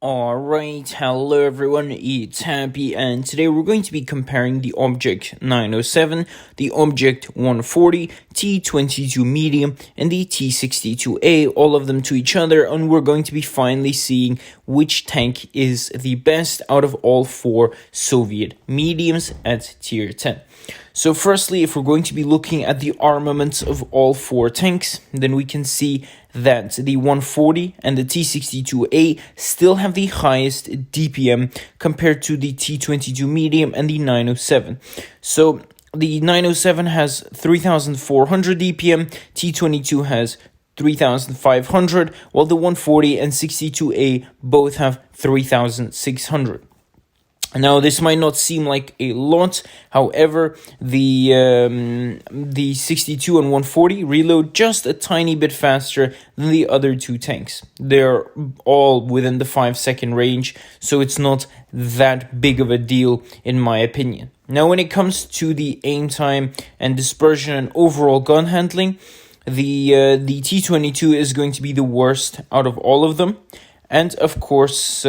Alright, hello everyone, it's Happy, and today we're going to be comparing the Object 907, the Object 140, T22 Medium, and the T62A, all of them to each other, and we're going to be finally seeing which tank is the best out of all four Soviet mediums at tier 10. So firstly, if we're going to be looking at the armaments of all four tanks, then we can see that the 140 and the T62A still have the highest DPM compared to the T22 medium and the 907. So the 907 has 3,400 DPM, T22 has 3,500, while the 140 and 62A both have 3,600. Now, this might not seem like a lot. However, the 62 and 140 reload just a tiny bit faster than the other two tanks. They're all within the 5-second range, so it's not that big of a deal in my opinion. Now, when it comes to the aim time and dispersion and overall gun handling, the T22 is going to be the worst out of all of them, and of course,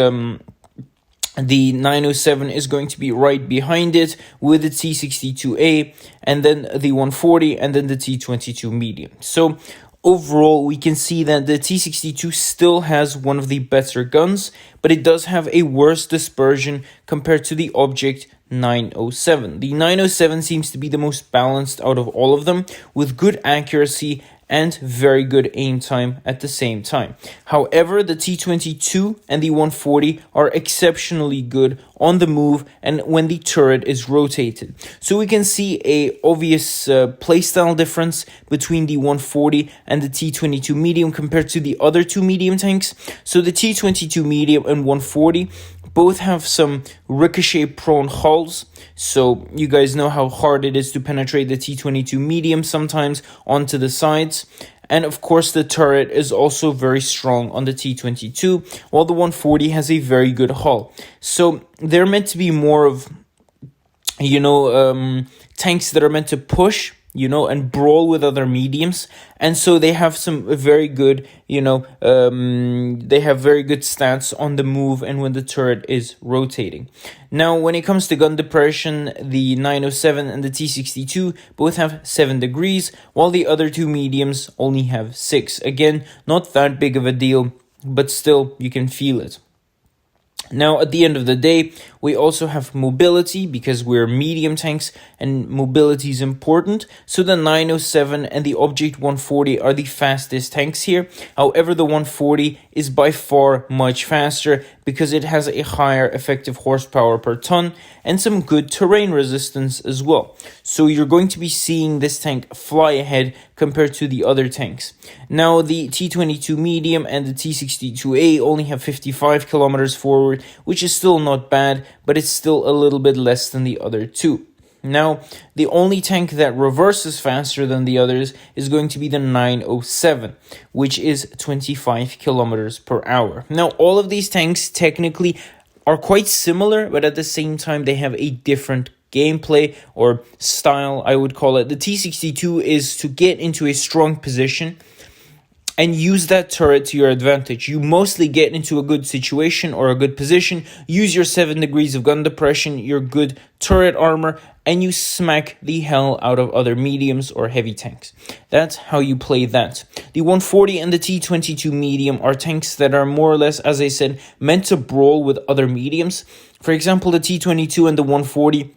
the 907 is going to be right behind it with the T62A, and then the 140, and then the T22 medium. So overall, we can see that the T62 still has one of the better guns, but it does have a worse dispersion compared to the Object 907. The 907 seems to be the most balanced out of all of them, with good accuracy and very good aim time at the same time. However, the T22 and the 140 are exceptionally good on the move and when the turret is rotated. So we can see a obvious playstyle difference between the 140 and the T22 medium compared to the other two medium tanks. So the T22 medium and 140 both have some ricochet-prone hulls, so you guys know how hard it is to penetrate the T22 medium sometimes onto the sides. And of course, the turret is also very strong on the T22, while the 140 has a very good hull. So they're meant to be more of, tanks that are meant to push, and brawl with other mediums. And so they have some very good, they have very good stats on the move and when the turret is rotating. Now, when it comes to gun depression, the 907 and the T62 both have 7 degrees, while the other two mediums only have 6. Again, not that big of a deal, but still, you can feel it. Now, at the end of the day, we also have mobility because we're medium tanks and mobility is important. So the 907 and the Object 140 are the fastest tanks here. However, the 140 is by far much faster because it has a higher effective horsepower per ton and some good terrain resistance as well. So you're going to be seeing this tank fly ahead compared to the other tanks. Now, the T22 medium and the T62A only have 55 kilometers forward, which is still not bad, but it's still a little bit less than the other two. Now, the only tank that reverses faster than the others is going to be the 907, which is 25 kilometers per hour. Now, all of these tanks technically are quite similar, but at the same time, they have a different gameplay or style, I would call it. The T62 is to get into a strong position and use that turret to your advantage. You mostly get into a good situation or a good position, use your 7 degrees of gun depression, your good turret armor, and you smack the hell out of other mediums or heavy tanks. That's how you play that. The 140 and the T22 medium are tanks that are more or less, as I said, meant to brawl with other mediums. For example, the T22 and the 140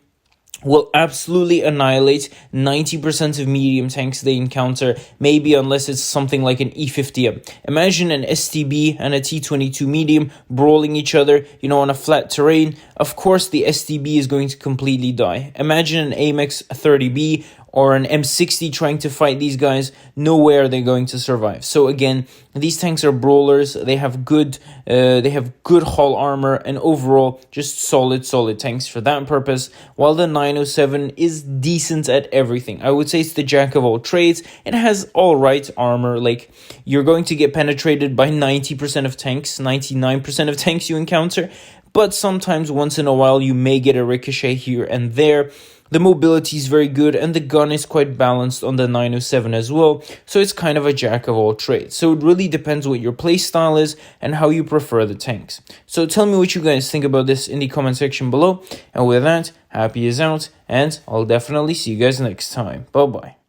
will absolutely annihilate 90% of medium tanks they encounter, maybe unless it's something like an E50M. Imagine an STB and a T22 medium brawling each other, on a flat terrain. Of course, the STB is going to completely die. Imagine an AMX 30B or an M60 trying to fight these guys. No way are they going to survive. So again, these tanks are brawlers. They have good hull armor and overall just solid tanks for that purpose. While the 907 is decent at everything. I would say it's the jack of all trades. It has all right armor. Like, you're going to get penetrated by 90% of tanks, 99% of tanks you encounter. But sometimes once in a while you may get a ricochet here and there. The mobility is very good, and the gun is quite balanced on the 907 as well, so it's kind of a jack of all trades. So it really depends what your playstyle is and how you prefer the tanks. So tell me what you guys think about this in the comment section below, and with that, happy is out, and I'll definitely see you guys next time. Bye bye.